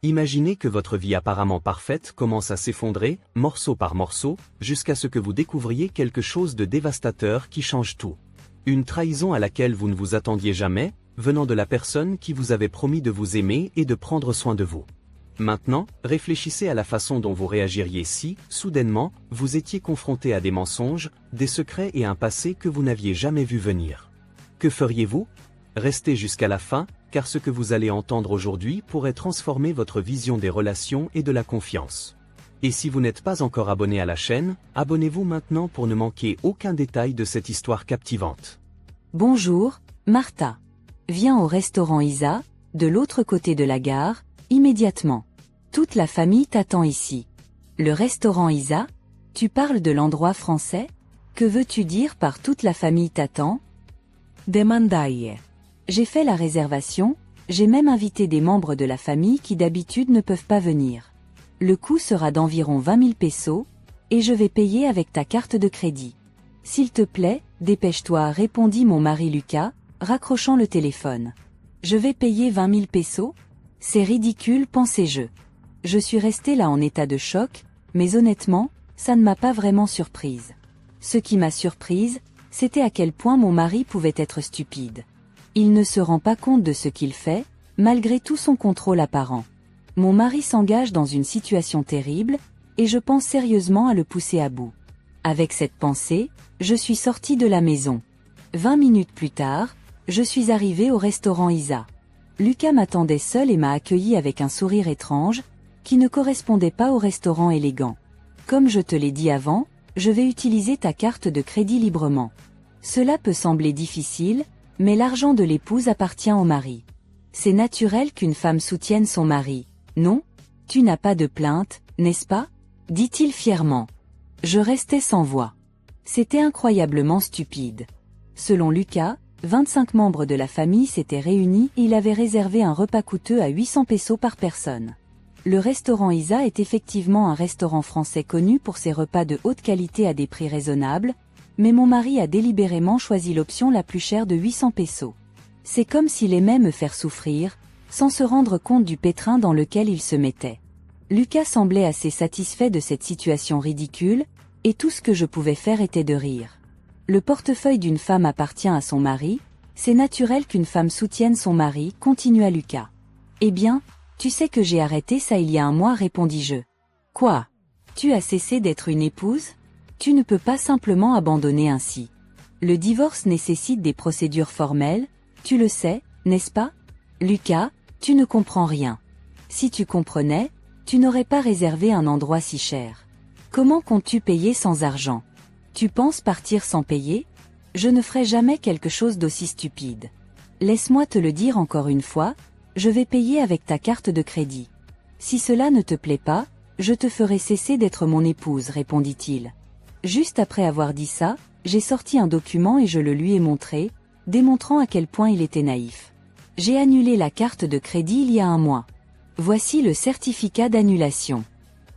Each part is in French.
Imaginez que votre vie apparemment parfaite commence à s'effondrer, morceau par morceau, jusqu'à ce que vous découvriez quelque chose de dévastateur qui change tout. Une trahison à laquelle vous ne vous attendiez jamais, venant de la personne qui vous avait promis de vous aimer et de prendre soin de vous. Maintenant, réfléchissez à la façon dont vous réagiriez si, soudainement, vous étiez confronté à des mensonges, des secrets et un passé que vous n'aviez jamais vu venir. Que feriez-vous? Restez jusqu'à la fin, car ce que vous allez entendre aujourd'hui pourrait transformer votre vision des relations et de la confiance. Et si vous n'êtes pas encore abonné à la chaîne, abonnez-vous maintenant pour ne manquer aucun détail de cette histoire captivante. Bonjour, Martha. Viens au restaurant Isa, de l'autre côté de la gare, immédiatement. Toute la famille t'attend ici. Le restaurant Isa? Tu parles de l'endroit français? Que veux-tu dire par toute la famille t'attend? Demandai. J'ai fait la réservation, j'ai même invité des membres de la famille qui d'habitude ne peuvent pas venir. Le coût sera d'environ 20 000 pesos, et je vais payer avec ta carte de crédit. S'il te plaît, dépêche-toi, répondit mon mari Lucas, raccrochant le téléphone. Je vais payer 20 000 pesos? C'est ridicule, pensais-je. Je suis restée là en état de choc, mais honnêtement, ça ne m'a pas vraiment surprise. Ce qui m'a surprise, c'était à quel point mon mari pouvait être stupide. Il ne se rend pas compte de ce qu'il fait, malgré tout son contrôle apparent. Mon mari s'engage dans une situation terrible, et je pense sérieusement à le pousser à bout. Avec cette pensée, je suis sortie de la maison. 20 minutes plus tard, je suis arrivée au restaurant Isa. Lucas m'attendait seul et m'a accueilli avec un sourire étrange, qui ne correspondait pas au restaurant élégant. Comme je te l'ai dit avant, je vais utiliser ta carte de crédit librement. Cela peut sembler difficile, mais l'argent de l'épouse appartient au mari. C'est naturel qu'une femme soutienne son mari. Non? Tu n'as pas de plainte, n'est-ce pas? Dit-il fièrement. Je restais sans voix. C'était incroyablement stupide. Selon Lucas, 25 membres de la famille s'étaient réunis et il avait réservé un repas coûteux à 800 pesos par personne. Le restaurant Isa est effectivement un restaurant français connu pour ses repas de haute qualité à des prix raisonnables, mais mon mari a délibérément choisi l'option la plus chère de 800 pesos. C'est comme s'il aimait me faire souffrir, sans se rendre compte du pétrin dans lequel il se mettait. Lucas semblait assez satisfait de cette situation ridicule, et tout ce que je pouvais faire était de rire. Le portefeuille d'une femme appartient à son mari, c'est naturel qu'une femme soutienne son mari, continua Lucas. Eh bien, tu sais que j'ai arrêté ça il y a un mois, répondis-je. Quoi? Tu as cessé d'être une épouse? Tu ne peux pas simplement abandonner ainsi. Le divorce nécessite des procédures formelles, tu le sais, n'est-ce pas? Lucas, tu ne comprends rien. Si tu comprenais, tu n'aurais pas réservé un endroit si cher. Comment comptes-tu payer sans argent? Tu penses partir sans payer? Je ne ferai jamais quelque chose d'aussi stupide. Laisse-moi te le dire encore une fois, je vais payer avec ta carte de crédit. Si cela ne te plaît pas, je te ferai cesser d'être mon épouse, répondit-il. Juste après avoir dit ça, j'ai sorti un document et je le lui ai montré, démontrant à quel point il était naïf. J'ai annulé la carte de crédit il y a un mois. Voici le certificat d'annulation.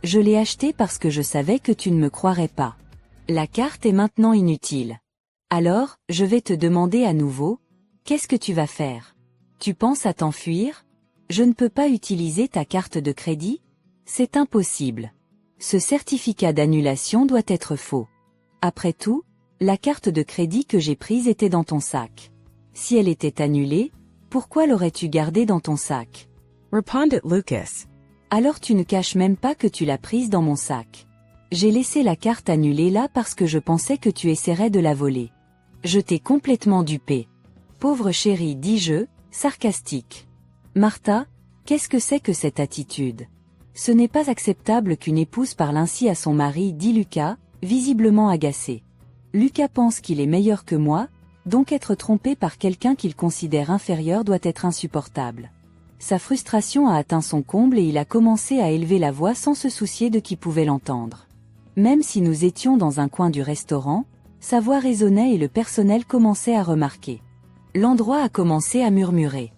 Je l'ai acheté parce que je savais que tu ne me croirais pas. La carte est maintenant inutile. Alors, je vais te demander à nouveau, qu'est-ce que tu vas faire? Tu penses à t'enfuir? Je ne peux pas utiliser ta carte de crédit? C'est impossible. Ce certificat d'annulation doit être faux. Après tout, la carte de crédit que j'ai prise était dans ton sac. Si elle était annulée, pourquoi l'aurais-tu gardée dans ton sac? Responded Lucas. Alors tu ne caches même pas que tu l'as prise dans mon sac. J'ai laissé la carte annulée là parce que je pensais que tu essaierais de la voler. Je t'ai complètement dupé. Pauvre chérie, dis-je, sarcastique. Martha, qu'est-ce que c'est que cette attitude? Ce n'est pas acceptable qu'une épouse parle ainsi à son mari, dit Lucas, visiblement agacé. Lucas pense qu'il est meilleur que moi, donc être trompé par quelqu'un qu'il considère inférieur doit être insupportable. Sa frustration a atteint son comble et il a commencé à élever la voix sans se soucier de qui pouvait l'entendre. Même si nous étions dans un coin du restaurant, sa voix résonnait et le personnel commençait à remarquer. L'endroit a commencé à murmurer.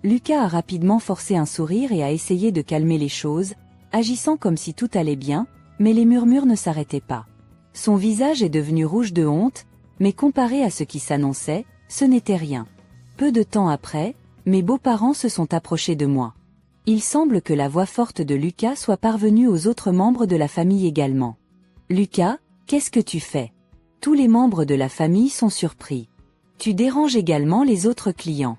Lucas a rapidement forcé un sourire et a essayé de calmer les choses, agissant comme si tout allait bien, mais les murmures ne s'arrêtaient pas. Son visage est devenu rouge de honte, mais comparé à ce qui s'annonçait, ce n'était rien. Peu de temps après, mes beaux-parents se sont approchés de moi. Il semble que la voix forte de Lucas soit parvenue aux autres membres de la famille également. Lucas, qu'est-ce que tu fais? Tous les membres de la famille sont surpris. Tu déranges également les autres clients.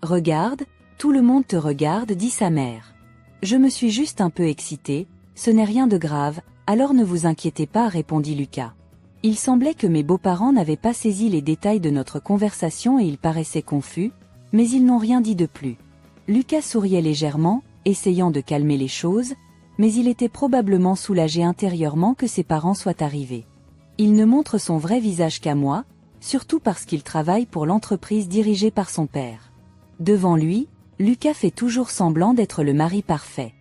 Regarde, tout le monde te regarde, dit sa mère. Je me suis juste un peu excité, ce n'est rien de grave, alors ne vous inquiétez pas, répondit Lucas. Il semblait que mes beaux-parents n'avaient pas saisi les détails de notre conversation et ils paraissaient confus, mais ils n'ont rien dit de plus. Lucas souriait légèrement, essayant de calmer les choses, mais il était probablement soulagé intérieurement que ses parents soient arrivés. Il ne montre son vrai visage qu'à moi, surtout parce qu'il travaille pour l'entreprise dirigée par son père. Devant lui, Lucas fait toujours semblant d'être le mari parfait.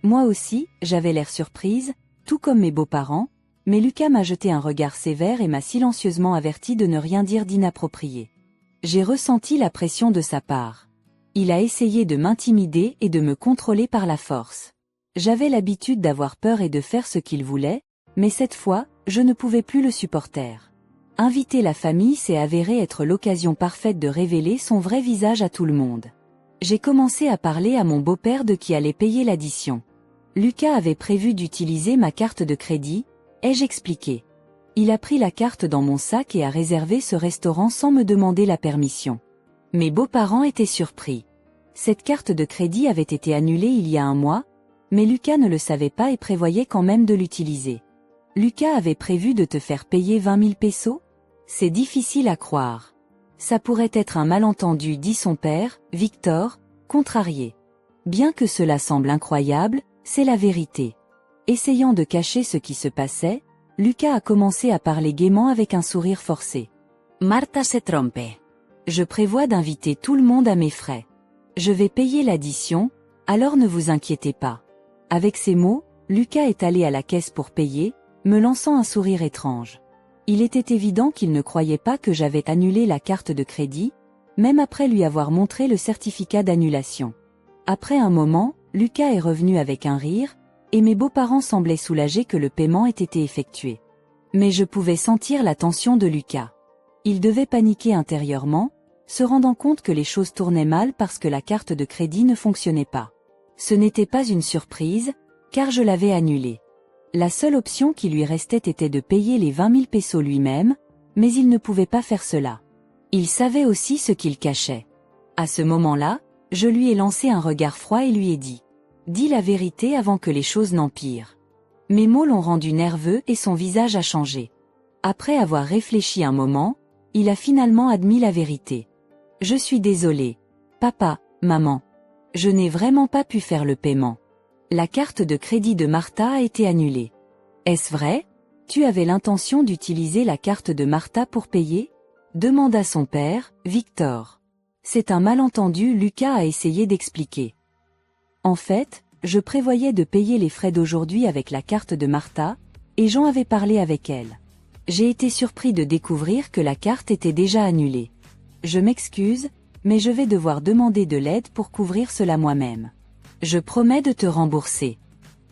Moi aussi, j'avais l'air surprise, tout comme mes beaux-parents, mais Lucas m'a jeté un regard sévère et m'a silencieusement averti de ne rien dire d'inapproprié. J'ai ressenti la pression de sa part. Il a essayé de m'intimider et de me contrôler par la force. J'avais l'habitude d'avoir peur et de faire ce qu'il voulait, mais cette fois, je ne pouvais plus le supporter. Inviter la famille s'est avéré être l'occasion parfaite de révéler son vrai visage à tout le monde. J'ai commencé à parler à mon beau-père de qui allait payer l'addition. Lucas avait prévu d'utiliser ma carte de crédit, ai-je expliqué. Il a pris la carte dans mon sac et a réservé ce restaurant sans me demander la permission. Mes beaux-parents étaient surpris. Cette carte de crédit avait été annulée il y a un mois, mais Lucas ne le savait pas et prévoyait quand même de l'utiliser. Lucas avait prévu de te faire payer 20 000 pesos? C'est difficile à croire. Ça pourrait être un malentendu, dit son père, Victor, contrarié. Bien que cela semble incroyable, c'est la vérité. Essayant de cacher ce qui se passait, Lucas a commencé à parler gaiement avec un sourire forcé. Marta se trompe. Je prévois d'inviter tout le monde à mes frais. Je vais payer l'addition, alors ne vous inquiétez pas. Avec ces mots, Lucas est allé à la caisse pour payer, me lançant un sourire étrange. Il était évident qu'il ne croyait pas que j'avais annulé la carte de crédit, même après lui avoir montré le certificat d'annulation. Après un moment, Lucas est revenu avec un rire, et mes beaux-parents semblaient soulagés que le paiement ait été effectué. Mais je pouvais sentir la tension de Lucas. Il devait paniquer intérieurement, se rendant compte que les choses tournaient mal parce que la carte de crédit ne fonctionnait pas. Ce n'était pas une surprise, car je l'avais annulée. La seule option qui lui restait était de payer les 20 000 pesos lui-même, mais il ne pouvait pas faire cela. Il savait aussi ce qu'il cachait. À ce moment-là, je lui ai lancé un regard froid et lui ai dit « Dis la vérité avant que les choses n'empirent ». Mes mots l'ont rendu nerveux et son visage a changé. Après avoir réfléchi un moment, il a finalement admis la vérité. « Je suis désolé. Papa, maman. Je n'ai vraiment pas pu faire le paiement. La carte de crédit de Marta a été annulée. » « Est-ce vrai? Tu avais l'intention d'utiliser la carte de Marta pour payer? » demanda son père, Victor. « C'est un malentendu, Lucas a essayé d'expliquer. En fait, je prévoyais de payer les frais d'aujourd'hui avec la carte de Marta, et j'en avais parlé avec elle. J'ai été surpris de découvrir que la carte était déjà annulée. Je m'excuse, mais je vais devoir demander de l'aide pour couvrir cela moi-même. Je promets de te rembourser. »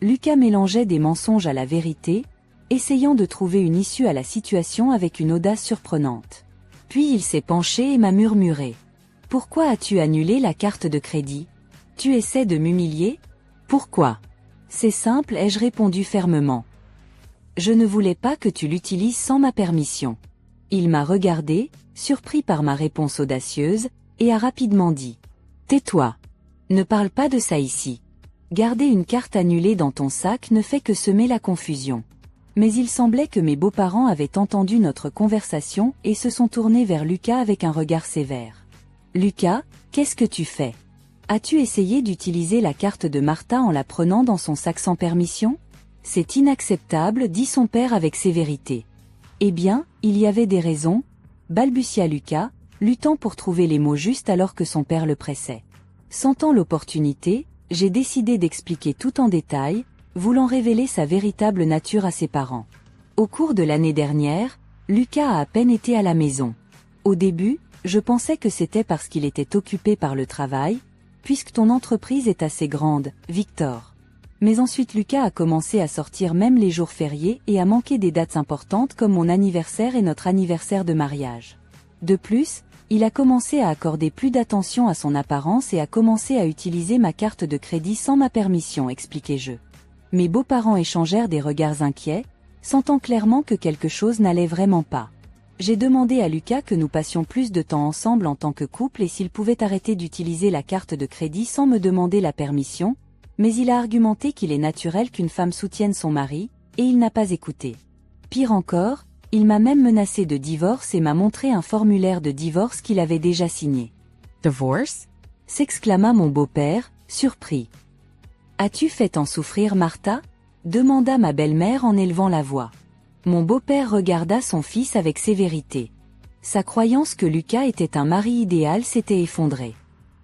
Lucas mélangeait des mensonges à la vérité, essayant de trouver une issue à la situation avec une audace surprenante. Puis il s'est penché et m'a murmuré. « Pourquoi as-tu annulé la carte de crédit? Tu essaies de m'humilier? Pourquoi? » « C'est simple, ai-je répondu fermement. « Je ne voulais pas que tu l'utilises sans ma permission. » Il m'a regardé, surpris par ma réponse audacieuse, et a rapidement dit « Tais-toi. Ne parle pas de ça ici. Garder une carte annulée dans ton sac ne fait que semer la confusion. » Mais il semblait que mes beaux-parents avaient entendu notre conversation et se sont tournés vers Lucas avec un regard sévère. « Lucas, qu'est-ce que tu fais? As-tu essayé d'utiliser la carte de Marta en la prenant dans son sac sans permission? C'est inacceptable, dit son père avec sévérité. Eh bien, il y avait des raisons, balbutia Lucas, luttant pour trouver les mots justes alors que son père le pressait. Sentant l'opportunité, j'ai décidé d'expliquer tout en détail, voulant révéler sa véritable nature à ses parents. Au cours de l'année dernière, Lucas a à peine été à la maison. Au début, je pensais que c'était parce qu'il était occupé par le travail, puisque ton entreprise est assez grande, Victor. Mais ensuite Lucas a commencé à sortir même les jours fériés et à manquer des dates importantes comme mon anniversaire et notre anniversaire de mariage. De plus, Il a commencé à accorder plus d'attention à son apparence et a commencé à utiliser ma carte de crédit sans ma permission, expliquai-je. Mes beaux-parents échangèrent des regards inquiets, sentant clairement que quelque chose n'allait vraiment pas. J'ai demandé à Lucas que nous passions plus de temps ensemble en tant que couple et s'il pouvait arrêter d'utiliser la carte de crédit sans me demander la permission, mais il a argumenté qu'il est naturel qu'une femme soutienne son mari, et il n'a pas écouté. Pire encore, il m'a même menacé de divorce et m'a montré un formulaire de divorce qu'il avait déjà signé. Divorce? S'exclama mon beau-père, surpris. As-tu fait en souffrir Martha? Demanda ma belle-mère en élevant la voix. Mon beau-père regarda son fils avec sévérité. Sa croyance que Lucas était un mari idéal s'était effondrée.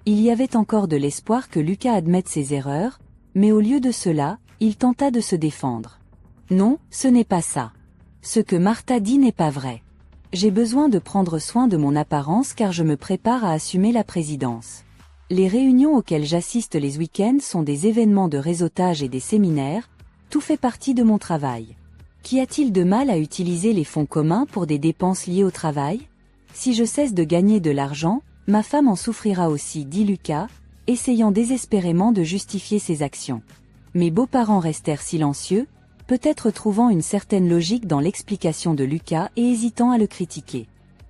Il y avait encore de l'espoir que Lucas admette ses erreurs, mais au lieu de cela, il tenta de se défendre. Non, ce n'est pas ça. Ce que Martha dit n'est pas vrai. J'ai besoin de prendre soin de mon apparence car je me prépare à assumer la présidence. Les réunions auxquelles j'assiste les week-ends sont des événements de réseautage et des séminaires, tout fait partie de mon travail. Qu'y a-t-il de mal à utiliser les fonds communs pour des dépenses liées au travail? Si je cesse de gagner de l'argent, ma femme en souffrira aussi, dit Lucas, essayant désespérément de justifier ses actions. Mes beaux-parents restèrent silencieux, peut-être trouvant une certaine logique dans l'explication de Lucas et hésitant à le critiquer.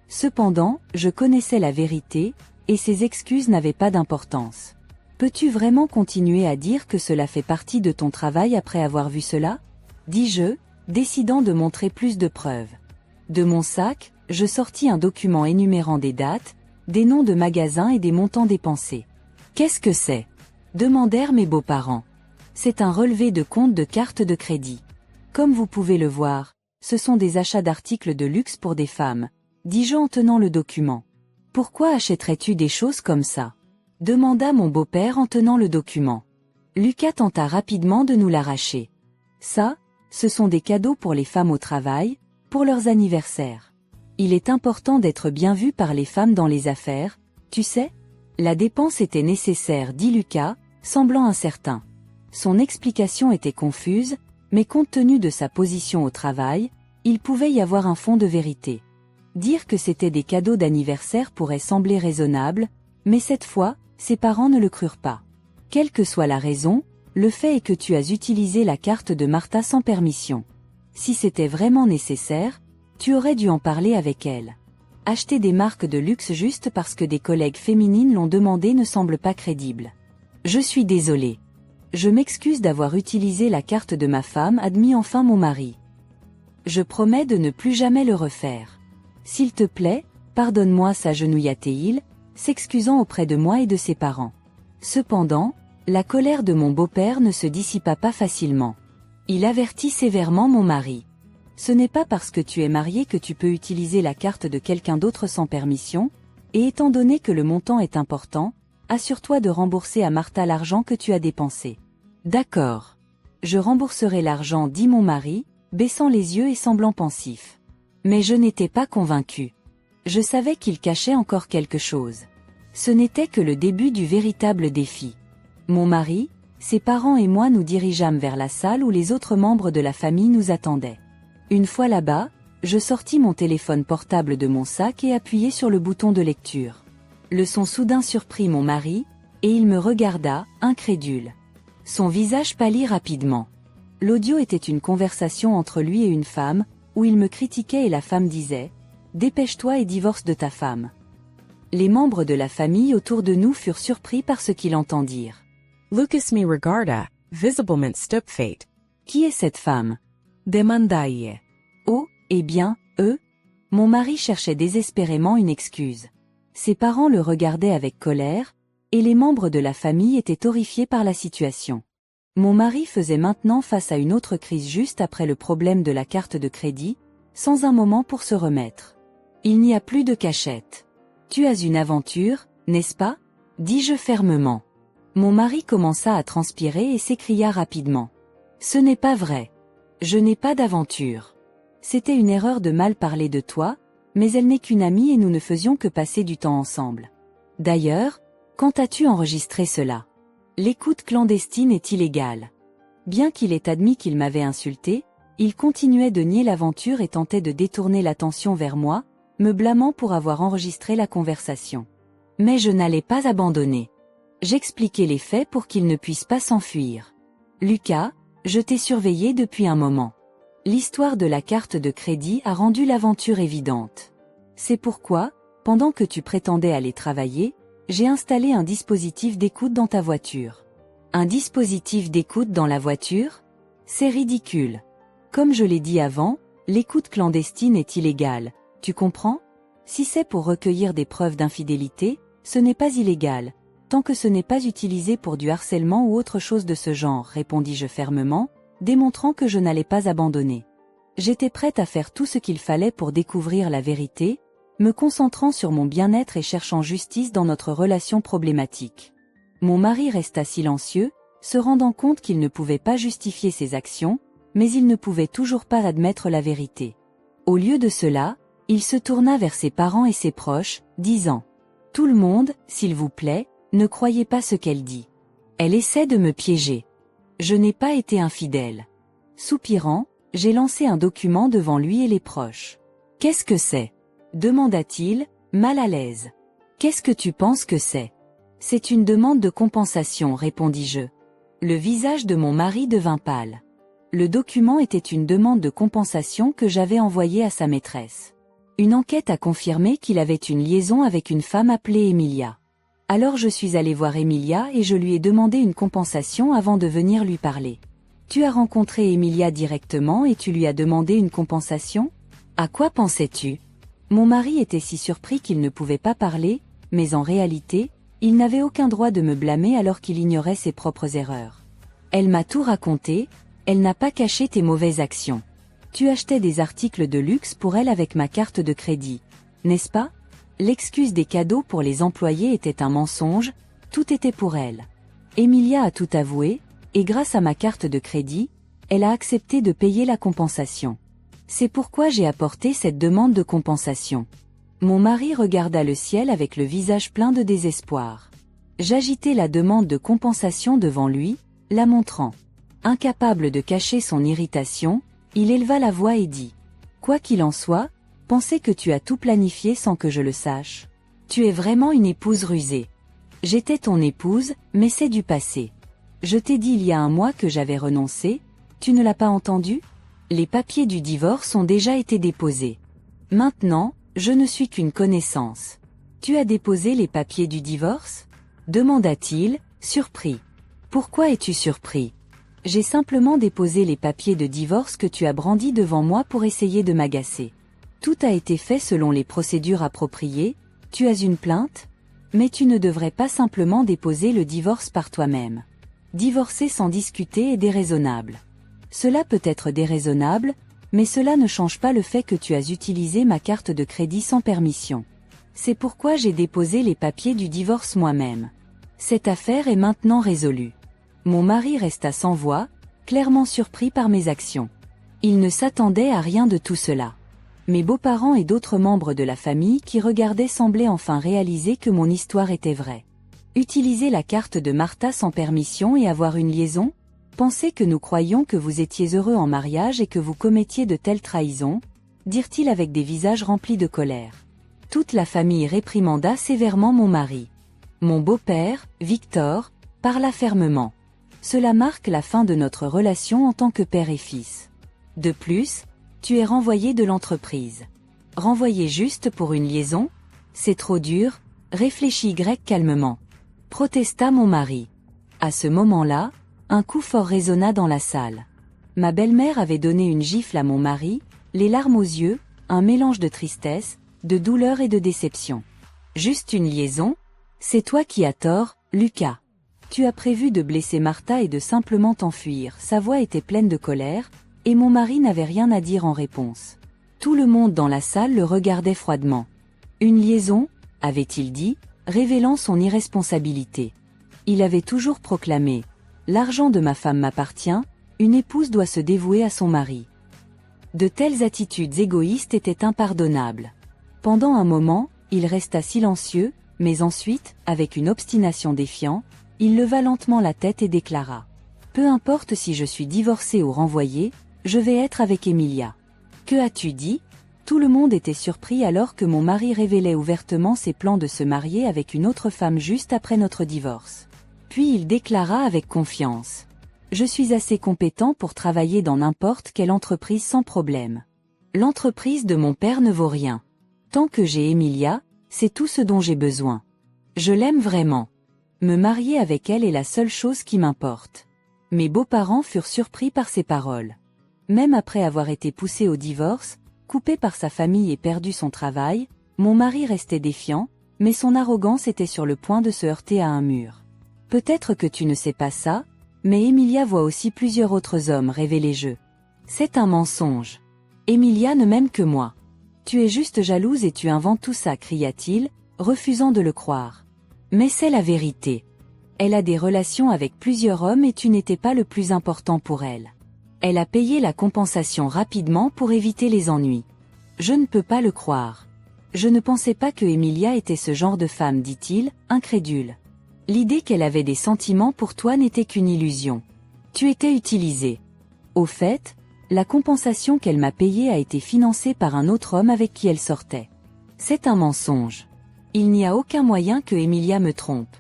Cependant, je connaissais la vérité, et ses excuses n'avaient pas d'importance. Peux-tu vraiment continuer à dire que cela fait partie de ton travail après avoir vu cela? Dis-je, décidant de montrer plus de preuves. De mon sac, je sortis un document énumérant des dates, des noms de magasins et des montants dépensés. Qu'est-ce que c'est? Demandèrent mes beaux-parents. C'est un relevé de compte de carte de crédit. Comme vous pouvez le voir, ce sont des achats d'articles de luxe pour des femmes, dis-je en tenant le document. Pourquoi achèterais-tu des choses comme ça? Demanda mon beau-père en tenant le document. Lucas tenta rapidement de nous l'arracher. Ça, ce sont des cadeaux pour les femmes au travail, pour leurs anniversaires. Il est important d'être bien vu par les femmes dans les affaires, tu sais? La dépense était nécessaire, dit Lucas, semblant incertain. Son explication était confuse, mais compte tenu de sa position au travail, il pouvait y avoir un fond de vérité. Dire que c'était des cadeaux d'anniversaire pourrait sembler raisonnable, mais cette fois, ses parents ne le crurent pas. Quelle que soit la raison, le fait est que tu as utilisé la carte de Martha sans permission. Si c'était vraiment nécessaire, tu aurais dû en parler avec elle. Acheter des marques de luxe juste parce que des collègues féminines l'ont demandé ne semble pas crédible. Je suis désolée. Je m'excuse d'avoir utilisé la carte de ma femme, admit enfin mon mari. Je promets de ne plus jamais le refaire. S'il te plaît, pardonne-moi, s'agenouilla-t-il, s'excusant auprès de moi et de ses parents. Cependant, la colère de mon beau-père ne se dissipa pas facilement. Il avertit sévèrement mon mari. Ce n'est pas parce que tu es marié que tu peux utiliser la carte de quelqu'un d'autre sans permission, et étant donné que le montant est important, assure-toi de rembourser à Martha l'argent que tu as dépensé. D'accord. Je rembourserai l'argent, dit mon mari, baissant les yeux et semblant pensif. Mais je n'étais pas convaincu. Je savais qu'il cachait encore quelque chose. Ce n'était que le début du véritable défi. Mon mari, ses parents et moi nous dirigeâmes vers la salle où les autres membres de la famille nous attendaient. Une fois là-bas, je sortis mon téléphone portable de mon sac et appuyai sur le bouton de lecture. Le son soudain surprit mon mari, et il me regarda, incrédule. Son visage pâlit rapidement. L'audio était une conversation entre lui et une femme, où il me critiquait et la femme disait « Dépêche-toi et divorce de ta femme ». Les membres de la famille autour de nous furent surpris par ce qu'ils entendirent. Lucas me regarda, visiblement stupefate. Qui est cette femme? Demandai. Oh, eh bien, eux? Mon mari cherchait désespérément une excuse. Ses parents le regardaient avec colère, et les membres de la famille étaient horrifiés par la situation. Mon mari faisait maintenant face à une autre crise juste après le problème de la carte de crédit, sans un moment pour se remettre. Il n'y a plus de cachette. Tu as une aventure, n'est-ce pas? Dis-je fermement. Mon mari commença à transpirer et s'écria rapidement. Ce n'est pas vrai. Je n'ai pas d'aventure. C'était une erreur de mal parler de toi, mais elle n'est qu'une amie et nous ne faisions que passer du temps ensemble. D'ailleurs, quand as-tu enregistré cela? L'écoute clandestine est illégale. Bien qu'il ait admis qu'il m'avait insulté, il continuait de nier l'aventure et tentait de détourner l'attention vers moi, me blâmant pour avoir enregistré la conversation. Mais je n'allais pas abandonner. J'expliquais les faits pour qu'il ne puisse pas s'enfuir. Lucas, je t'ai surveillé depuis un moment. L'histoire de la carte de crédit a rendu l'aventure évidente. C'est pourquoi, pendant que tu prétendais aller travailler, j'ai installé un dispositif d'écoute dans ta voiture. Un dispositif d'écoute dans la voiture? C'est ridicule. Comme je l'ai dit avant, l'écoute clandestine est illégale, tu comprends? Si c'est pour recueillir des preuves d'infidélité, ce n'est pas illégal, tant que ce n'est pas utilisé pour du harcèlement ou autre chose de ce genre, répondis-je fermement, démontrant que je n'allais pas abandonner. J'étais prête à faire tout ce qu'il fallait pour découvrir la vérité, me concentrant sur mon bien-être et cherchant justice dans notre relation problématique. Mon mari resta silencieux, se rendant compte qu'il ne pouvait pas justifier ses actions, mais il ne pouvait toujours pas admettre la vérité. Au lieu de cela, il se tourna vers ses parents et ses proches, disant « Tout le monde, s'il vous plaît, ne croyez pas ce qu'elle dit. Elle essaie de me piéger. Je n'ai pas été infidèle. » Soupirant, j'ai lancé un document devant lui et les proches. « Qu'est-ce que c'est ?» demanda-t-il, mal à l'aise. « Qu'est-ce que tu penses que c'est ?»« C'est une demande de compensation, répondis-je. » Le visage de mon mari devint pâle. Le document était une demande de compensation que j'avais envoyée à sa maîtresse. Une enquête a confirmé qu'il avait une liaison avec une femme appelée Emilia. Alors je suis allée voir Emilia et je lui ai demandé une compensation avant de venir lui parler. « Tu as rencontré Emilia directement et tu lui as demandé une compensation? À quoi pensais-tu » Mon mari était si surpris qu'il ne pouvait pas parler, mais en réalité, il n'avait aucun droit de me blâmer alors qu'il ignorait ses propres erreurs. « Elle m'a tout raconté, elle n'a pas caché tes mauvaises actions. Tu achetais des articles de luxe pour elle avec ma carte de crédit, n'est-ce pas? L'excuse des cadeaux pour les employés était un mensonge, tout était pour elle. Emilia a tout avoué, et grâce à ma carte de crédit, elle a accepté de payer la compensation. C'est pourquoi j'ai apporté cette demande de compensation. » Mon mari regarda le ciel avec le visage plein de désespoir. J'agitai la demande de compensation devant lui, la montrant. Incapable de cacher son irritation, il éleva la voix et dit « Quoi qu'il en soit, pensez que tu as tout planifié sans que je le sache. Tu es vraiment une épouse rusée. J'étais ton épouse, mais c'est du passé. Je t'ai dit il y a un mois que j'avais renoncé, tu ne l'as pas entendu? Les papiers du divorce ont déjà été déposés. Maintenant, je ne suis qu'une connaissance. Tu as déposé les papiers du divorce? Demanda-t-il, surpris. Pourquoi es-tu surpris? J'ai simplement déposé les papiers de divorce que tu as brandis devant moi pour essayer de m'agacer. Tout a été fait selon les procédures appropriées, tu as une plainte? Mais tu ne devrais pas simplement déposer le divorce par toi-même. Divorcer sans discuter est déraisonnable. Cela peut être déraisonnable, mais cela ne change pas le fait que tu as utilisé ma carte de crédit sans permission. C'est pourquoi j'ai déposé les papiers du divorce moi-même. Cette affaire est maintenant résolue. Mon mari resta sans voix, clairement surpris par mes actions. Il ne s'attendait à rien de tout cela. Mes beaux-parents et d'autres membres de la famille qui regardaient semblaient enfin réaliser que mon histoire était vraie. Utiliser la carte de Martha sans permission et avoir une liaison? Pensez que nous croyions que vous étiez heureux en mariage et que vous commettiez de telles trahisons, dirent-ils avec des visages remplis de colère. Toute la famille réprimanda sévèrement mon mari. Mon beau-père, Victor, parla fermement. Cela marque la fin de notre relation en tant que père et fils. De plus, tu es renvoyé de l'entreprise. Renvoyé juste pour une liaison? C'est trop dur, réfléchit Y calmement. Protesta mon mari. À ce moment-là, un coup fort résonna dans la salle. Ma belle-mère avait donné une gifle à mon mari, les larmes aux yeux, un mélange de tristesse, de douleur et de déception. Juste une liaison? C'est toi qui as tort, Lucas. Tu as prévu de blesser Martha et de simplement t'enfuir. Sa voix était pleine de colère, et mon mari n'avait rien à dire en réponse. Tout le monde dans la salle le regardait froidement. Une liaison, avait-il dit, révélant son irresponsabilité. Il avait toujours proclamé « L'argent de ma femme m'appartient, une épouse doit se dévouer à son mari ». De telles attitudes égoïstes étaient impardonnables. Pendant un moment, il resta silencieux, mais ensuite, avec une obstination défiante, il leva lentement la tête et déclara « Peu importe si je suis divorcé ou renvoyé, je vais être avec Emilia. » « Que as-tu dit » Tout le monde était surpris alors que mon mari révélait ouvertement ses plans de se marier avec une autre femme juste après notre divorce. Puis il déclara avec confiance. Je suis assez compétent pour travailler dans n'importe quelle entreprise sans problème. L'entreprise de mon père ne vaut rien. Tant que j'ai Emilia, c'est tout ce dont j'ai besoin. Je l'aime vraiment. Me marier avec elle est la seule chose qui m'importe. Mes beaux-parents furent surpris par ces paroles. Même après avoir été poussé au divorce, coupé par sa famille et perdu son travail, mon mari restait défiant, mais son arrogance était sur le point de se heurter à un mur. Peut-être que tu ne sais pas ça, mais Emilia voit aussi plusieurs autres hommes rêver les jeux. C'est un mensonge. Emilia ne m'aime que moi. Tu es juste jalouse et tu inventes tout ça, cria-t-il, refusant de le croire. Mais c'est la vérité. Elle a des relations avec plusieurs hommes et tu n'étais pas le plus important pour elle. Elle a payé la compensation rapidement pour éviter les ennuis. Je ne peux pas le croire. Je ne pensais pas que Emilia était ce genre de femme, dit-il, incrédule. L'idée qu'elle avait des sentiments pour toi n'était qu'une illusion. Tu étais utilisé. Au fait, la compensation qu'elle m'a payée a été financée par un autre homme avec qui elle sortait. C'est un mensonge. Il n'y a aucun moyen que Emilia me trompe.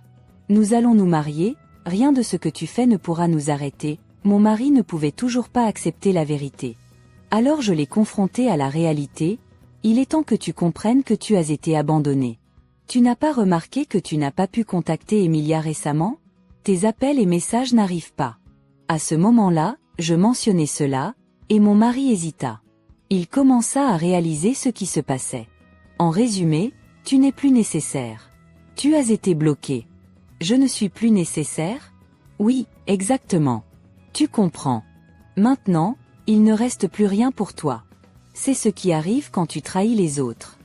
Nous allons nous marier, rien de ce que tu fais ne pourra nous arrêter. Mon mari ne pouvait toujours pas accepter la vérité. Alors je l'ai confronté à la réalité, il est temps que tu comprennes que tu as été abandonné. Tu n'as pas remarqué que tu n'as pas pu contacter Emilia récemment? Tes appels et messages n'arrivent pas. À ce moment-là, je mentionnai cela, et mon mari hésita. Il commença à réaliser ce qui se passait. En résumé, tu n'es plus nécessaire. Tu as été bloqué. Je ne suis plus nécessaire? Oui, exactement. Tu comprends. Maintenant, il ne reste plus rien pour toi. C'est ce qui arrive quand tu trahis les autres.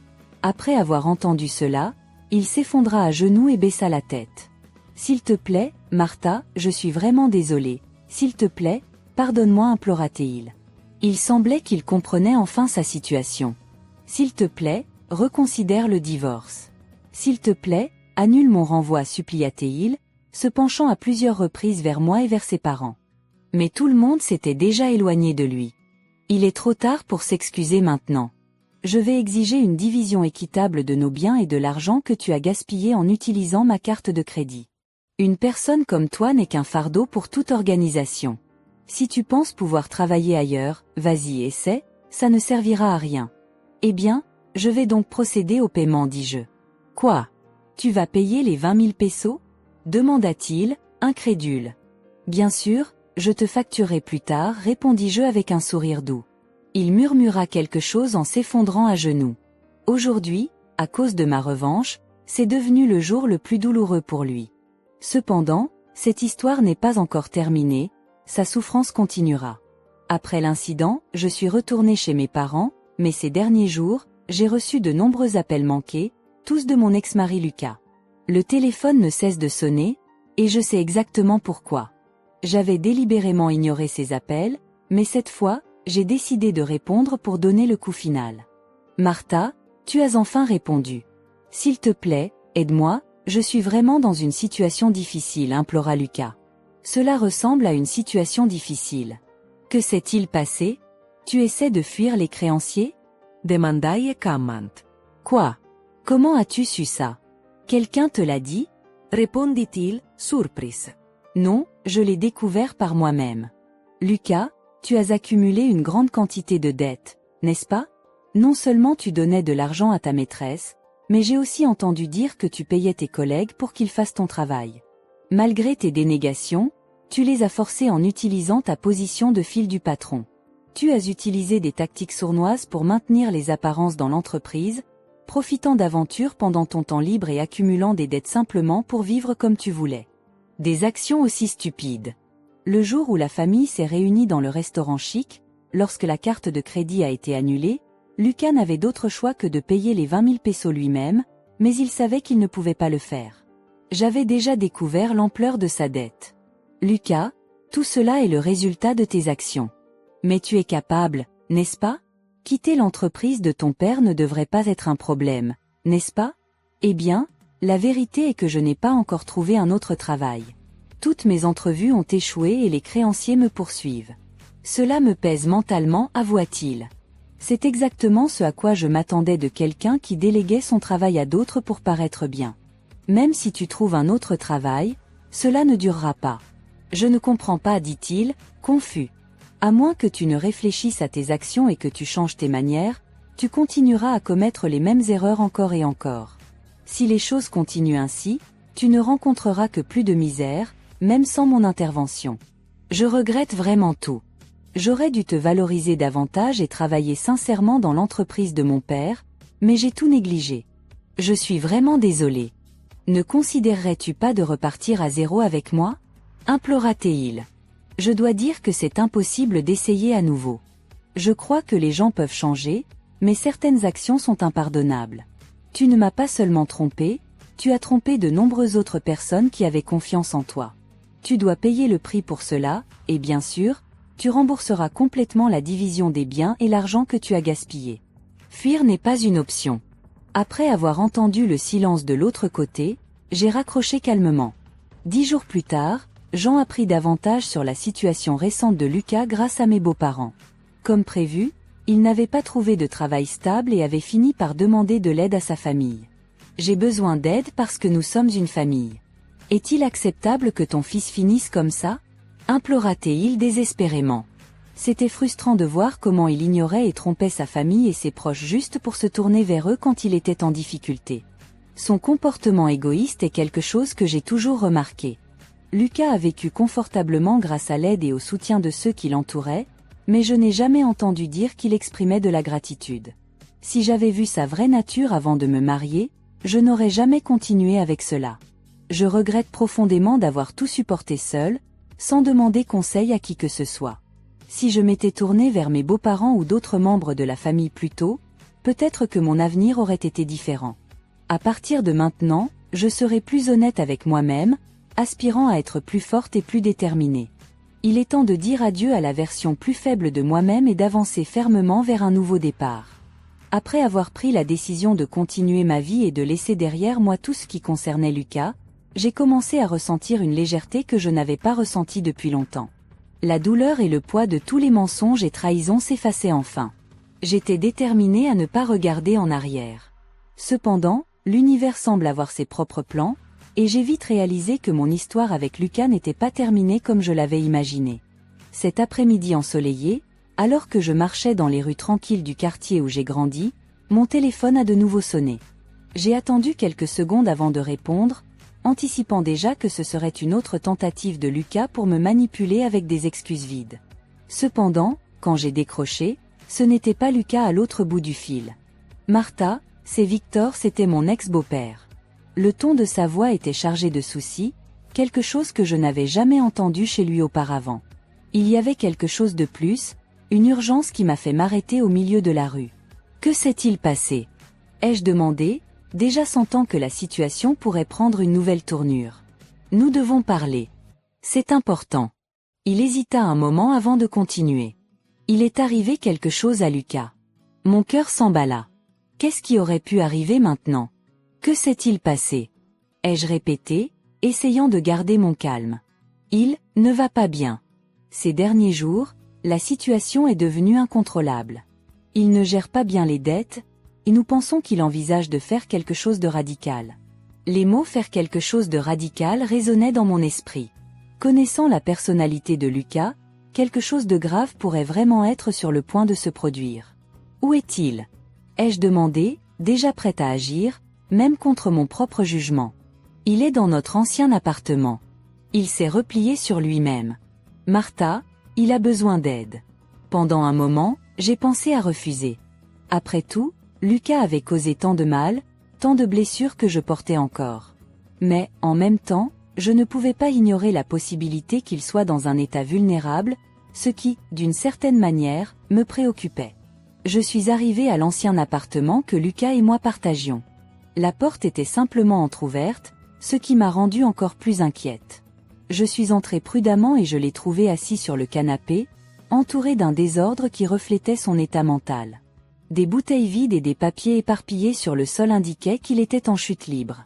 Après avoir entendu cela, il s'effondra à genoux et baissa la tête. S'il te plaît, Martha, je suis vraiment désolé. S'il te plaît, pardonne-moi, implora-t-il. Il semblait qu'il comprenait enfin sa situation. S'il te plaît, reconsidère le divorce. S'il te plaît, annule mon renvoi, supplia-t-il, se penchant à plusieurs reprises vers moi et vers ses parents. Mais tout le monde s'était déjà éloigné de lui. Il est trop tard pour s'excuser maintenant. Je vais exiger une division équitable de nos biens et de l'argent que tu as gaspillé en utilisant ma carte de crédit. Une personne comme toi n'est qu'un fardeau pour toute organisation. Si tu penses pouvoir travailler ailleurs, vas-y, essaie, ça ne servira à rien. Eh bien, je vais donc procéder au paiement, dis-je. Quoi? Tu vas payer les 20 000 pesos? Demanda-t-il, incrédule. Bien sûr, je te facturerai plus tard, répondis-je avec un sourire doux. Il murmura quelque chose en s'effondrant à genoux. Aujourd'hui, à cause de ma revanche, c'est devenu le jour le plus douloureux pour lui. Cependant, cette histoire n'est pas encore terminée, sa souffrance continuera. Après l'incident, je suis retourné chez mes parents, mais ces derniers jours, j'ai reçu de nombreux appels manqués, tous de mon ex-mari Lucas. Le téléphone ne cesse de sonner, et je sais exactement pourquoi. J'avais délibérément ignoré ces appels, mais cette fois, j'ai décidé de répondre pour donner le coup final. Martha, tu as enfin répondu. S'il te plaît, aide-moi, je suis vraiment dans une situation difficile, implora Lucas. Cela ressemble à une situation difficile. Que s'est-il passé? Tu essaies de fuir les créanciers? Demandai Cammant. Quoi? Comment as-tu su ça? Quelqu'un te l'a dit? Répondit-il, surprise. Non, je l'ai découvert par moi-même. Lucas, tu as accumulé une grande quantité de dettes, n'est-ce pas? Non seulement tu donnais de l'argent à ta maîtresse, mais j'ai aussi entendu dire que tu payais tes collègues pour qu'ils fassent ton travail. Malgré tes dénégations, tu les as forcés en utilisant ta position de fil du patron. Tu as utilisé des tactiques sournoises pour maintenir les apparences dans l'entreprise, profitant d'aventures pendant ton temps libre et accumulant des dettes simplement pour vivre comme tu voulais. Des actions aussi stupides. Le jour où la famille s'est réunie dans le restaurant chic, lorsque la carte de crédit a été annulée, Lucas n'avait d'autre choix que de payer les 20 000 pesos lui-même, mais il savait qu'il ne pouvait pas le faire. J'avais déjà découvert l'ampleur de sa dette. Lucas, tout cela est le résultat de tes actions. Mais tu es capable, n'est-ce pas? Quitter l'entreprise de ton père ne devrait pas être un problème, n'est-ce pas? Eh bien, la vérité est que je n'ai pas encore trouvé un autre travail. Toutes mes entrevues ont échoué et les créanciers me poursuivent. Cela me pèse mentalement, avoua-t-il. C'est exactement ce à quoi je m'attendais de quelqu'un qui déléguait son travail à d'autres pour paraître bien. Même si tu trouves un autre travail, cela ne durera pas. Je ne comprends pas, dit-il, confus. À moins que tu ne réfléchisses à tes actions et que tu changes tes manières, tu continueras à commettre les mêmes erreurs encore et encore. Si les choses continuent ainsi, tu ne rencontreras que plus de misère, même sans mon intervention. Je regrette vraiment tout. J'aurais dû te valoriser davantage et travailler sincèrement dans l'entreprise de mon père, mais j'ai tout négligé. Je suis vraiment désolé. Ne considérerais-tu pas de repartir à zéro avec moi ? Implora-t-il. Je dois dire que c'est impossible d'essayer à nouveau. Je crois que les gens peuvent changer, mais certaines actions sont impardonnables. Tu ne m'as pas seulement trompé, tu as trompé de nombreuses autres personnes qui avaient confiance en toi. Tu dois payer le prix pour cela, et bien sûr, tu rembourseras complètement la division des biens et l'argent que tu as gaspillé. Fuir n'est pas une option. Après avoir entendu le silence de l'autre côté, j'ai raccroché calmement. 10 jours plus tard, Jean apprit davantage sur la situation récente de Lucas grâce à mes beaux-parents. Comme prévu, il n'avait pas trouvé de travail stable et avait fini par demander de l'aide à sa famille. J'ai besoin d'aide parce que nous sommes une famille. Est-il acceptable que ton fils finisse comme ça ? Implora-t-il désespérément. C'était frustrant de voir comment il ignorait et trompait sa famille et ses proches juste pour se tourner vers eux quand il était en difficulté. Son comportement égoïste est quelque chose que j'ai toujours remarqué. Lucas a vécu confortablement grâce à l'aide et au soutien de ceux qui l'entouraient, mais je n'ai jamais entendu dire qu'il exprimait de la gratitude. Si j'avais vu sa vraie nature avant de me marier, je n'aurais jamais continué avec cela. Je regrette profondément d'avoir tout supporté seul, sans demander conseil à qui que ce soit. Si je m'étais tournée vers mes beaux-parents ou d'autres membres de la famille plus tôt, peut-être que mon avenir aurait été différent. À partir de maintenant, je serai plus honnête avec moi-même, aspirant à être plus forte et plus déterminée. Il est temps de dire adieu à la version plus faible de moi-même et d'avancer fermement vers un nouveau départ. Après avoir pris la décision de continuer ma vie et de laisser derrière moi tout ce qui concernait Lucas, j'ai commencé à ressentir une légèreté que je n'avais pas ressentie depuis longtemps. La douleur et le poids de tous les mensonges et trahisons s'effaçaient enfin. J'étais déterminée à ne pas regarder en arrière. Cependant, l'univers semble avoir ses propres plans, et j'ai vite réalisé que mon histoire avec Lucas n'était pas terminée comme je l'avais imaginé. Cet après-midi ensoleillé, alors que je marchais dans les rues tranquilles du quartier où j'ai grandi, mon téléphone a de nouveau sonné. J'ai attendu quelques secondes avant de répondre, anticipant déjà que ce serait une autre tentative de Lucas pour me manipuler avec des excuses vides. Cependant, quand j'ai décroché, ce n'était pas Lucas à l'autre bout du fil. Martha, c'est Victor, c'était mon ex-beau-père. Le ton de sa voix était chargé de soucis, quelque chose que je n'avais jamais entendu chez lui auparavant. Il y avait quelque chose de plus, une urgence qui m'a fait m'arrêter au milieu de la rue. Que s'est-il passé ? Ai-je demandé, déjà sentant que la situation pourrait prendre une nouvelle tournure. Nous devons parler. C'est important. Il hésita un moment avant de continuer. Il est arrivé quelque chose à Lucas. Mon cœur s'emballa. Qu'est-ce qui aurait pu arriver maintenant ? Que s'est-il passé ? Ai-je répété, essayant de garder mon calme. Il ne va pas bien. Ces derniers jours, la situation est devenue incontrôlable. Il ne gère pas bien les dettes, et nous pensons qu'il envisage de faire quelque chose de radical. Les mots « faire quelque chose de radical » résonnaient dans mon esprit. Connaissant la personnalité de Lucas, quelque chose de grave pourrait vraiment être sur le point de se produire. Où est-il ? Ai-je demandé, déjà prête à agir, même contre mon propre jugement. Il est dans notre ancien appartement. Il s'est replié sur lui-même. Martha, il a besoin d'aide. Pendant un moment, j'ai pensé à refuser. Après tout, Lucas avait causé tant de mal, tant de blessures que je portais encore. Mais, en même temps, je ne pouvais pas ignorer la possibilité qu'il soit dans un état vulnérable, ce qui, d'une certaine manière, me préoccupait. Je suis arrivée à l'ancien appartement que Lucas et moi partagions. La porte était simplement entr'ouverte, ce qui m'a rendue encore plus inquiète. Je suis entrée prudemment et je l'ai trouvé assis sur le canapé, entouré d'un désordre qui reflétait son état mental. Des bouteilles vides et des papiers éparpillés sur le sol indiquaient qu'il était en chute libre.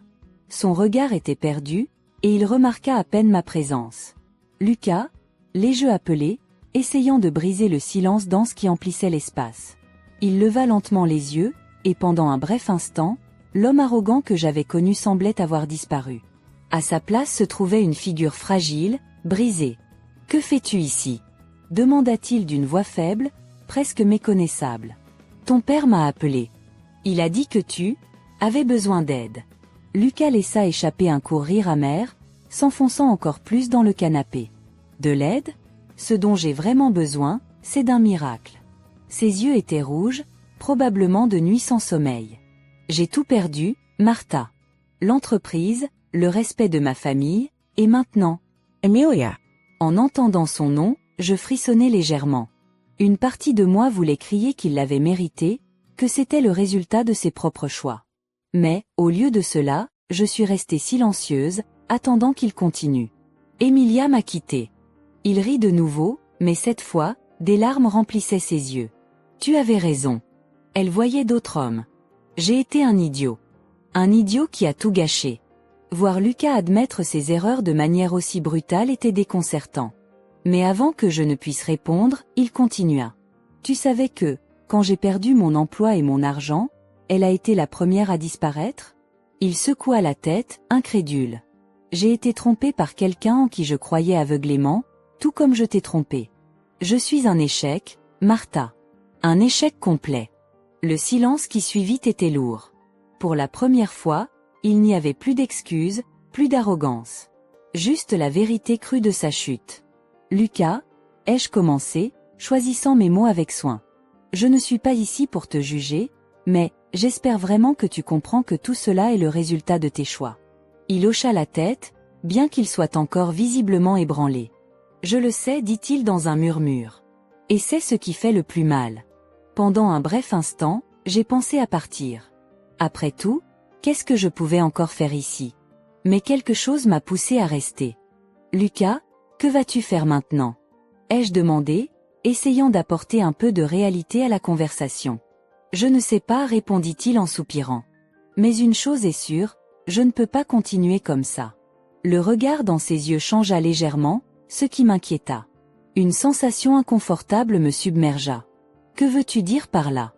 Son regard était perdu, et il remarqua à peine ma présence. Lucas, l'ai-je appelé, essayant de briser le silence dense qui emplissait l'espace. Il leva lentement les yeux, et pendant un bref instant, l'homme arrogant que j'avais connu semblait avoir disparu. À sa place se trouvait une figure fragile, brisée. « Que fais-tu ici » demanda-t-il d'une voix faible, presque méconnaissable. « Ton père m'a appelé. Il a dit que tu avais besoin d'aide. » Lucas laissa échapper un court rire amer, s'enfonçant encore plus dans le canapé. « De l'aide ? Ce dont j'ai vraiment besoin, c'est d'un miracle. » Ses yeux étaient rouges, probablement de nuit sans sommeil. « J'ai tout perdu, Martha. L'entreprise, le respect de ma famille, et maintenant, Emilia. » En entendant son nom, je frissonnai légèrement. Une partie de moi voulait crier qu'il l'avait mérité, que c'était le résultat de ses propres choix. Mais, au lieu de cela, je suis restée silencieuse, attendant qu'il continue. Emilia m'a quittée. Il rit de nouveau, mais cette fois, des larmes remplissaient ses yeux. Tu avais raison. Elle voyait d'autres hommes. J'ai été un idiot. Un idiot qui a tout gâché. Voir Lucas admettre ses erreurs de manière aussi brutale était déconcertant. Mais avant que je ne puisse répondre, il continua. Tu savais que, quand j'ai perdu mon emploi et mon argent, elle a été la première à disparaître ? Il secoua la tête, incrédule. J'ai été trompé par quelqu'un en qui je croyais aveuglément, tout comme je t'ai trompé. Je suis un échec, Martha. Un échec complet. Le silence qui suivit était lourd. Pour la première fois, il n'y avait plus d'excuses, plus d'arrogance. Juste la vérité crue de sa chute. Lucas, ai-je commencé, choisissant mes mots avec soin. Je ne suis pas ici pour te juger, mais j'espère vraiment que tu comprends que tout cela est le résultat de tes choix. Il hocha la tête, bien qu'il soit encore visiblement ébranlé. Je le sais, dit-il dans un murmure. Et c'est ce qui fait le plus mal. Pendant un bref instant, j'ai pensé à partir. Après tout, qu'est-ce que je pouvais encore faire ici ? Mais quelque chose m'a poussé à rester. Lucas, que vas-tu faire maintenant ? Ai-je demandé, essayant d'apporter un peu de réalité à la conversation. Je ne sais pas, répondit-il en soupirant. Mais une chose est sûre, je ne peux pas continuer comme ça. Le regard dans ses yeux changea légèrement, ce qui m'inquiéta. Une sensation inconfortable me submergea. Que veux-tu dire par là ?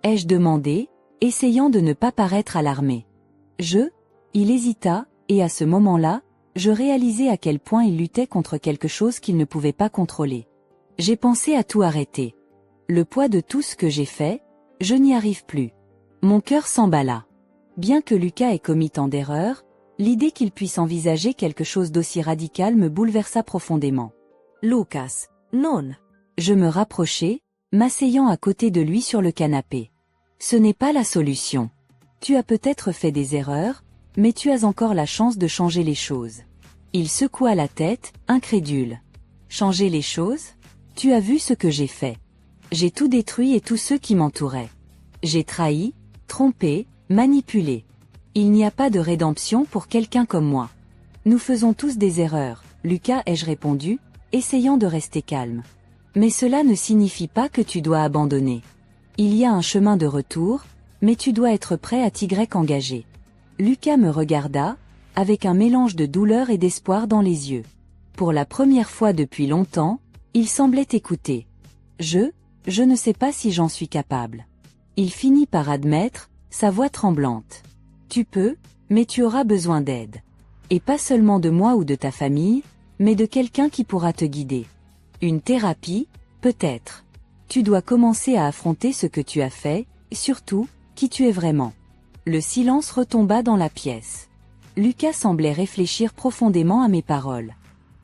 Ai-je demandé, essayant de ne pas paraître alarmé. Il hésita, et à ce moment-là, je réalisai à quel point il luttait contre quelque chose qu'il ne pouvait pas contrôler. J'ai pensé à tout arrêter. Le poids de tout ce que j'ai fait, je n'y arrive plus. Mon cœur s'emballa. Bien que Lucas ait commis tant d'erreurs, l'idée qu'il puisse envisager quelque chose d'aussi radical me bouleversa profondément. Lucas, non. Je me rapprochai, m'asseyant à côté de lui sur le canapé. Ce n'est pas la solution. Tu as peut-être fait des erreurs, mais tu as encore la chance de changer les choses. Il secoua la tête, incrédule. Changer les choses ? Tu as vu ce que j'ai fait. J'ai tout détruit et tous ceux qui m'entouraient. J'ai trahi, trompé, manipulé. Il n'y a pas de rédemption pour quelqu'un comme moi. Nous faisons tous des erreurs, Lucas, ai-je répondu, essayant de rester calme. Mais cela ne signifie pas que tu dois abandonner. Il y a un chemin de retour, mais tu dois être prêt à t'y engager. Lucas me regarda, avec un mélange de douleur et d'espoir dans les yeux. Pour la première fois depuis longtemps, il semblait écouter. Je ne sais pas si j'en suis capable. Il finit par admettre, sa voix tremblante. Tu peux, mais tu auras besoin d'aide. Et pas seulement de moi ou de ta famille, mais de quelqu'un qui pourra te guider. Une thérapie, peut-être. Tu dois commencer à affronter ce que tu as fait, et surtout, qui tu es vraiment. Le silence retomba dans la pièce. Lucas semblait réfléchir profondément à mes paroles.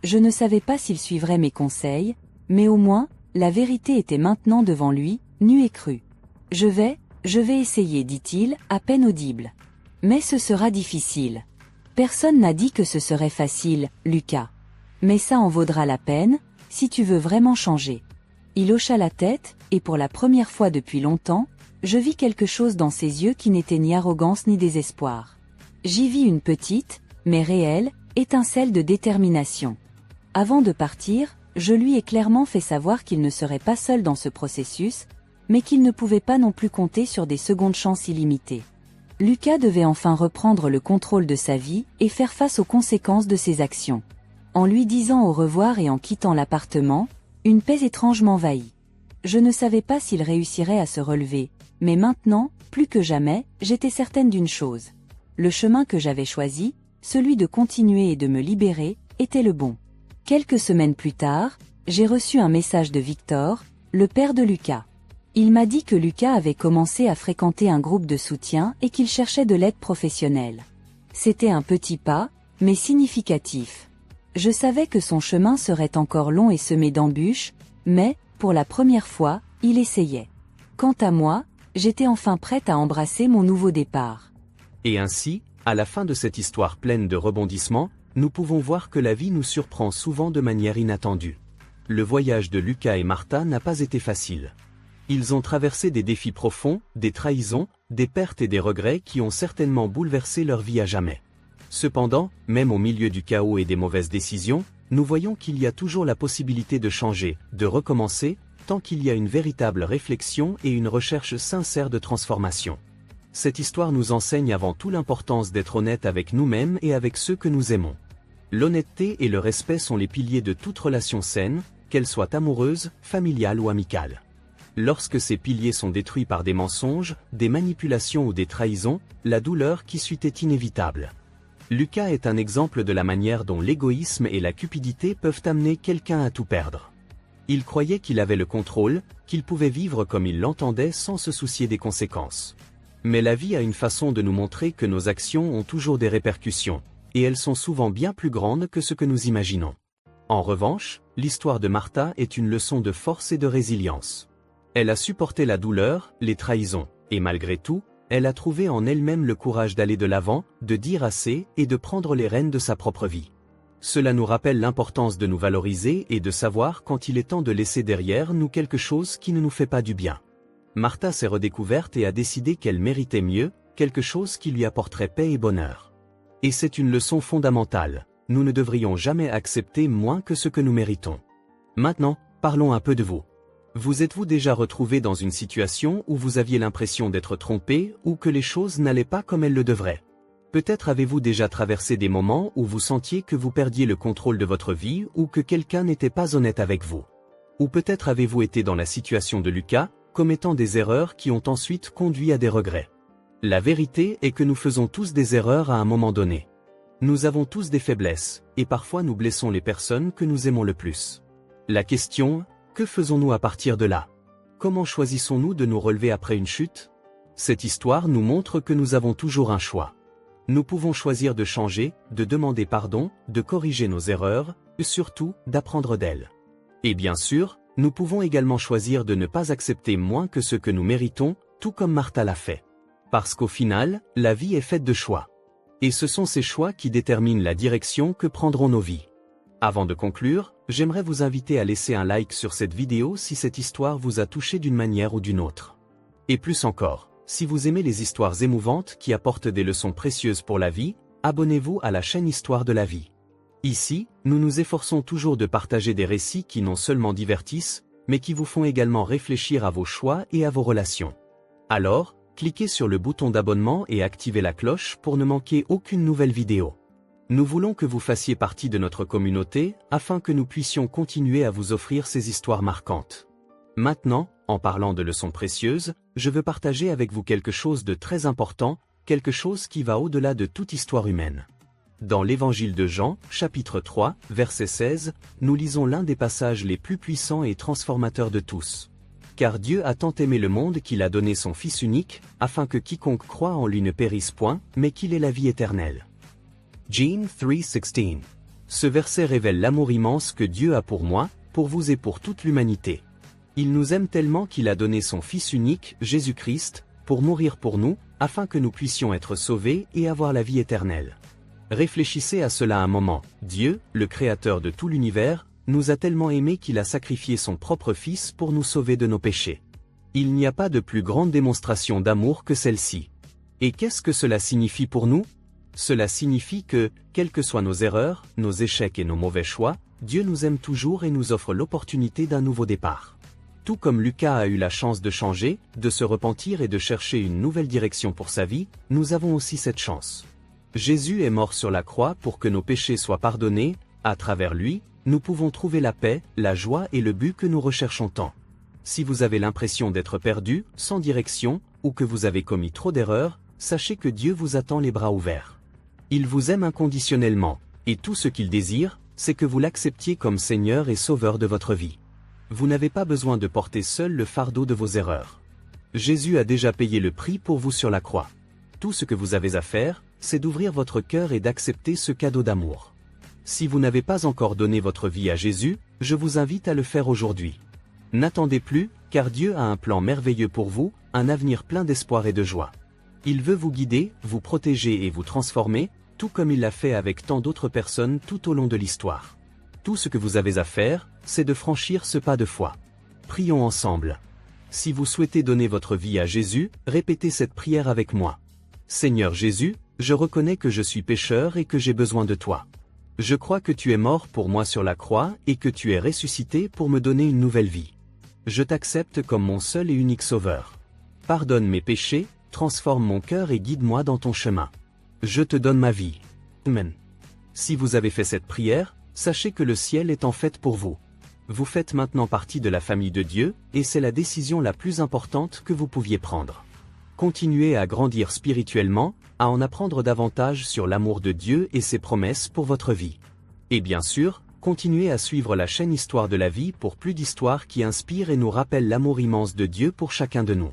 Je ne savais pas s'il suivrait mes conseils, mais au moins, la vérité était maintenant devant lui, nue et crue. Je vais essayer, dit-il, à peine audible. Mais ce sera difficile. Personne n'a dit que ce serait facile, Lucas. Mais ça en vaudra la peine, si tu veux vraiment changer. Il hocha la tête, et pour la première fois depuis longtemps, je vis quelque chose dans ses yeux qui n'était ni arrogance ni désespoir. J'y vis une petite, mais réelle, étincelle de détermination. Avant de partir, je lui ai clairement fait savoir qu'il ne serait pas seul dans ce processus, mais qu'il ne pouvait pas non plus compter sur des secondes chances illimitées. Lucas devait enfin reprendre le contrôle de sa vie et faire face aux conséquences de ses actions. En lui disant au revoir et en quittant l'appartement, une paix étrange m'envahit. Je ne savais pas s'il réussirait à se relever, Mais maintenant, plus que jamais, j'étais certaine d'une chose. Le chemin que j'avais choisi, celui de continuer et de me libérer, était le bon. Quelques semaines plus tard, j'ai reçu un message de Victor, le père de Lucas. Il m'a dit que Lucas avait commencé à fréquenter un groupe de soutien et qu'il cherchait de l'aide professionnelle. C'était un petit pas, mais significatif. Je savais que son chemin serait encore long et semé d'embûches, mais, pour la première fois, il essayait. Quant à moi, j'étais enfin prête à embrasser mon nouveau départ. Et ainsi, à la fin de cette histoire pleine de rebondissements, nous pouvons voir que la vie nous surprend souvent de manière inattendue. Le voyage de Lucas et Martha n'a pas été facile. Ils ont traversé des défis profonds, des trahisons, des pertes et des regrets qui ont certainement bouleversé leur vie à jamais. Cependant, même au milieu du chaos et des mauvaises décisions, nous voyons qu'il y a toujours la possibilité de changer, de recommencer, tant qu'il y a une véritable réflexion et une recherche sincère de transformation. Cette histoire nous enseigne avant tout l'importance d'être honnête avec nous-mêmes et avec ceux que nous aimons. L'honnêteté et le respect sont les piliers de toute relation saine, qu'elle soit amoureuse, familiale ou amicale. Lorsque ces piliers sont détruits par des mensonges, des manipulations ou des trahisons, la douleur qui suit est inévitable. Lucas est un exemple de la manière dont l'égoïsme et la cupidité peuvent amener quelqu'un à tout perdre. Il croyait qu'il avait le contrôle, qu'il pouvait vivre comme il l'entendait sans se soucier des conséquences. Mais la vie a une façon de nous montrer que nos actions ont toujours des répercussions, et elles sont souvent bien plus grandes que ce que nous imaginons. En revanche, l'histoire de Martha est une leçon de force et de résilience. Elle a supporté la douleur, les trahisons, et malgré tout, elle a trouvé en elle-même le courage d'aller de l'avant, de dire assez et de prendre les rênes de sa propre vie. Cela nous rappelle l'importance de nous valoriser et de savoir quand il est temps de laisser derrière nous quelque chose qui ne nous fait pas du bien. Martha s'est redécouverte et a décidé qu'elle méritait mieux, quelque chose qui lui apporterait paix et bonheur. Et c'est une leçon fondamentale, nous ne devrions jamais accepter moins que ce que nous méritons. Maintenant, parlons un peu de vous. Vous êtes-vous déjà retrouvé dans une situation où vous aviez l'impression d'être trompé ou que les choses n'allaient pas comme elles le devraient? Peut-être avez-vous déjà traversé des moments où vous sentiez que vous perdiez le contrôle de votre vie ou que quelqu'un n'était pas honnête avec vous. Ou peut-être avez-vous été dans la situation de Lucas, commettant des erreurs qui ont ensuite conduit à des regrets. La vérité est que nous faisons tous des erreurs à un moment donné. Nous avons tous des faiblesses, et parfois nous blessons les personnes que nous aimons le plus. La question, que faisons-nous à partir de là? Comment choisissons-nous de nous relever après une chute? Cette histoire nous montre que nous avons toujours un choix. Nous pouvons choisir de changer, de demander pardon, de corriger nos erreurs, et surtout, d'apprendre d'elles. Et bien sûr, nous pouvons également choisir de ne pas accepter moins que ce que nous méritons, tout comme Martha l'a fait. Parce qu'au final, la vie est faite de choix. Et ce sont ces choix qui déterminent la direction que prendront nos vies. Avant de conclure, j'aimerais vous inviter à laisser un like sur cette vidéo si cette histoire vous a touché d'une manière ou d'une autre. Et plus encore, si vous aimez les histoires émouvantes qui apportent des leçons précieuses pour la vie, abonnez-vous à la chaîne Histoire de la vie. Ici, nous nous efforçons toujours de partager des récits qui non seulement divertissent, mais qui vous font également réfléchir à vos choix et à vos relations. Alors, cliquez sur le bouton d'abonnement et activez la cloche pour ne manquer aucune nouvelle vidéo. Nous voulons que vous fassiez partie de notre communauté afin que nous puissions continuer à vous offrir ces histoires marquantes. Maintenant, en parlant de leçons précieuses, je veux partager avec vous quelque chose de très important, quelque chose qui va au-delà de toute histoire humaine. Dans l'Évangile de Jean, chapitre 3, verset 16, nous lisons l'un des passages les plus puissants et transformateurs de tous. Car Dieu a tant aimé le monde qu'il a donné son Fils unique, afin que quiconque croit en lui ne périsse point, mais qu'il ait la vie éternelle. Jean 3:16. Ce verset révèle l'amour immense que Dieu a pour moi, pour vous et pour toute l'humanité. Il nous aime tellement qu'il a donné son Fils unique, Jésus-Christ, pour mourir pour nous, afin que nous puissions être sauvés et avoir la vie éternelle. Réfléchissez à cela un moment. Dieu, le Créateur de tout l'univers, nous a tellement aimés qu'il a sacrifié son propre Fils pour nous sauver de nos péchés. Il n'y a pas de plus grande démonstration d'amour que celle-ci. Et qu'est-ce que cela signifie pour nous? Cela signifie que, quelles que soient nos erreurs, nos échecs et nos mauvais choix, Dieu nous aime toujours et nous offre l'opportunité d'un nouveau départ. Tout comme Lucas a eu la chance de changer, de se repentir et de chercher une nouvelle direction pour sa vie, nous avons aussi cette chance. Jésus est mort sur la croix pour que nos péchés soient pardonnés, à travers lui, nous pouvons trouver la paix, la joie et le but que nous recherchons tant. Si vous avez l'impression d'être perdu, sans direction, ou que vous avez commis trop d'erreurs, sachez que Dieu vous attend les bras ouverts. Il vous aime inconditionnellement, et tout ce qu'il désire, c'est que vous l'acceptiez comme Seigneur et Sauveur de votre vie. Vous n'avez pas besoin de porter seul le fardeau de vos erreurs. Jésus a déjà payé le prix pour vous sur la croix. Tout ce que vous avez à faire, c'est d'ouvrir votre cœur et d'accepter ce cadeau d'amour. Si vous n'avez pas encore donné votre vie à Jésus, je vous invite à le faire aujourd'hui. N'attendez plus, car Dieu a un plan merveilleux pour vous, un avenir plein d'espoir et de joie. Il veut vous guider, vous protéger et vous transformer, tout comme il l'a fait avec tant d'autres personnes tout au long de l'histoire. Tout ce que vous avez à faire, c'est de franchir ce pas de foi. Prions ensemble. Si vous souhaitez donner votre vie à Jésus, répétez cette prière avec moi. Seigneur Jésus, je reconnais que je suis pécheur et que j'ai besoin de toi. Je crois que tu es mort pour moi sur la croix et que tu es ressuscité pour me donner une nouvelle vie. Je t'accepte comme mon seul et unique sauveur. Pardonne mes péchés, transforme mon cœur et guide-moi dans ton chemin. Je te donne ma vie. Amen. Si vous avez fait cette prière, sachez que le ciel est en fait pour vous. Vous faites maintenant partie de la famille de Dieu, et c'est la décision la plus importante que vous pouviez prendre. Continuez à grandir spirituellement, à en apprendre davantage sur l'amour de Dieu et ses promesses pour votre vie. Et bien sûr, continuez à suivre la chaîne Histoire de la vie pour plus d'histoires qui inspirent et nous rappellent l'amour immense de Dieu pour chacun de nous.